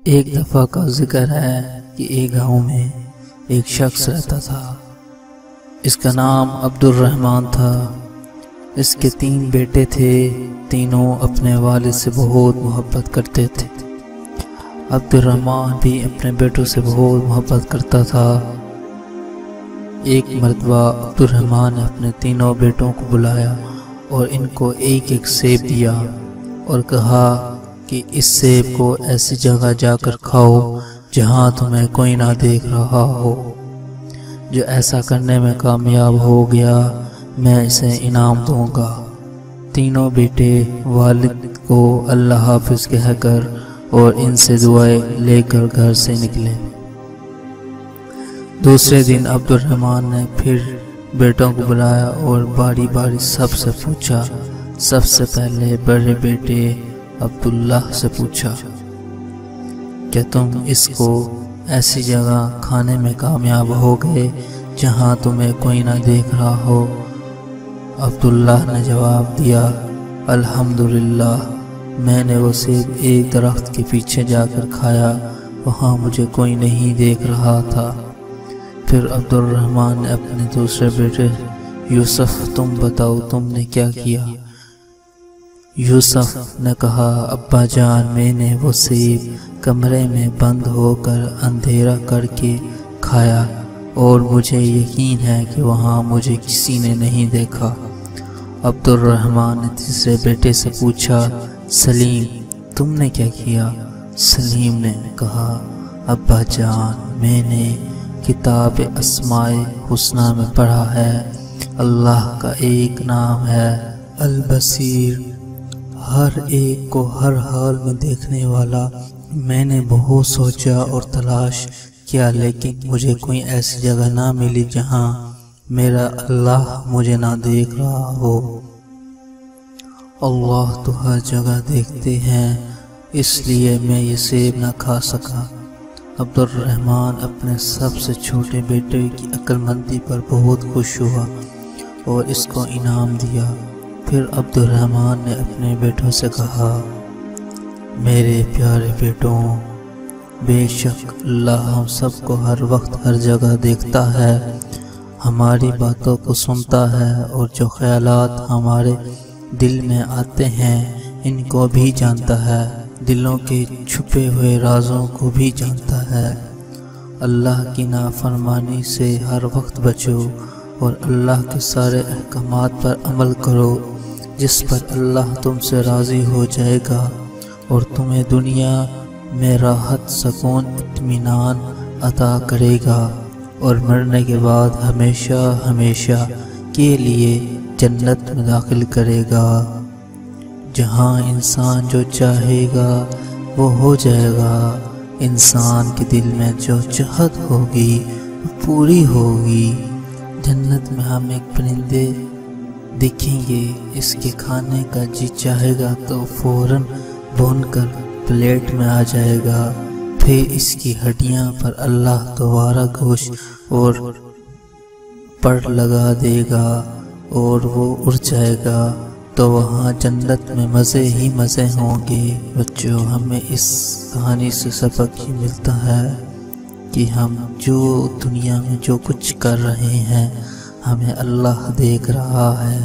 ایک دفعہ کا ذکر ہے کہ ایک گاؤں میں ایک شخص رہتا تھا۔ اس کا نام عبد الرحمن تھا۔ اس کے 3 بیٹے تھے، تینوں اپنے والد سے بہت محبت کرتے تھے۔ عبد الرحمن بھی اپنے بیٹوں سے بہت محبت کرتا تھا۔ ایک مرتبہ عبد الرحمن نے اپنے تینوں بیٹوں کو بلایا اور ان کو ایک ایک سیب دیا اور کہا کہ اس سیب کو ایسی جگہ جا کر کھاؤ جہاں تمہیں کوئی نہ دیکھ رہا ہو۔ جو ایسا کرنے میں کامیاب ہو گیا میں اسے انعام دوں گا۔ تینوں بیٹے والد کو اللہ حافظ کہہ کر اور ان سے دعائیں لے کر گھر سے نکلے۔ دوسرے دن عبد الرحمن نے پھر بیٹوں کو بلایا اور باری باری سب سے پوچھا۔ سب سے پہلے بڑے بیٹے عبداللہ سے پوچھا، کیا تم اس کو ایسی جگہ کھانے میں کامیاب ہو گئے جہاں تمہیں کوئی نہ دیکھ رہا ہو؟ عبداللہ نے جواب دیا، الحمدللہ، میں نے وہ سیب ایک درخت کے پیچھے جا کر کھایا، وہاں مجھے کوئی نہیں دیکھ رہا تھا۔ پھر عبد الرحمن نے اپنے دوسرے بیٹے یوسف، تم بتاؤ تم نے کیا کیا؟ یوسف نے کہا، ابا جان، میں نے وہ سیب کمرے میں بند ہو کر اندھیرا کر کے کھایا اور مجھے یقین ہے کہ وہاں مجھے کسی نے نہیں دیکھا۔ عبد الرحمن نے تیسرے بیٹے سے پوچھا، سلیم، تم نے کیا کیا؟ سلیم نے کہا، ابا جان، میں نے کتاب اسماء حسنہ میں پڑھا ہے، اللہ کا ایک نام ہے البصیر، ہر ایک کو ہر حال میں دیکھنے والا۔ میں نے بہت سوچا اور تلاش کیا لیکن مجھے کوئی ایسی جگہ نہ ملی جہاں میرا اللہ مجھے نہ دیکھ رہا ہو۔ اللہ تو ہر جگہ دیکھتے ہیں، اس لیے میں یہ سیب نہ کھا سکا۔ عبد الرحمن اپنے سب سے چھوٹے بیٹے کی عقل مندی پر بہت خوش ہوا اور اس کو انعام دیا۔ پھر عبد الرحمن نے اپنے بیٹوں سے کہا، میرے پیارے بیٹوں، بے شک اللہ ہم سب کو ہر وقت ہر جگہ دیکھتا ہے، ہماری باتوں کو سنتا ہے اور جو خیالات ہمارے دل میں آتے ہیں ان کو بھی جانتا ہے، دلوں کے چھپے ہوئے رازوں کو بھی جانتا ہے۔ اللہ کی نافرمانی سے ہر وقت بچو اور اللہ کے سارے احکامات پر عمل کرو، جس پر اللہ تم سے راضی ہو جائے گا اور تمہیں دنیا میں راحت، سکون، اطمینان عطا کرے گا اور مرنے کے بعد ہمیشہ ہمیشہ کے لیے جنت میں داخل کرے گا، جہاں انسان جو چاہے گا وہ ہو جائے گا۔ انسان کے دل میں جو چاہت ہوگی وہ پوری ہوگی۔ جنت میں ہم ایک پرندے دیکھیں گے، اس کے کھانے کا جی چاہے گا تو فوراً بھون کر پلیٹ میں آ جائے گا، پھر اس کی ہڈیاں پر اللہ دوبارہ گوشت اور پڑ لگا دے گا اور وہ اڑ جائے گا، تو وہاں جنت میں مزے ہی مزے ہوں گے۔ بچوں، ہمیں اس کہانی سے سبق یہ ملتا ہے کہ ہم جو دنیا میں جو کچھ کر رہے ہیں ہمیں اللہ دیکھ رہا ہے۔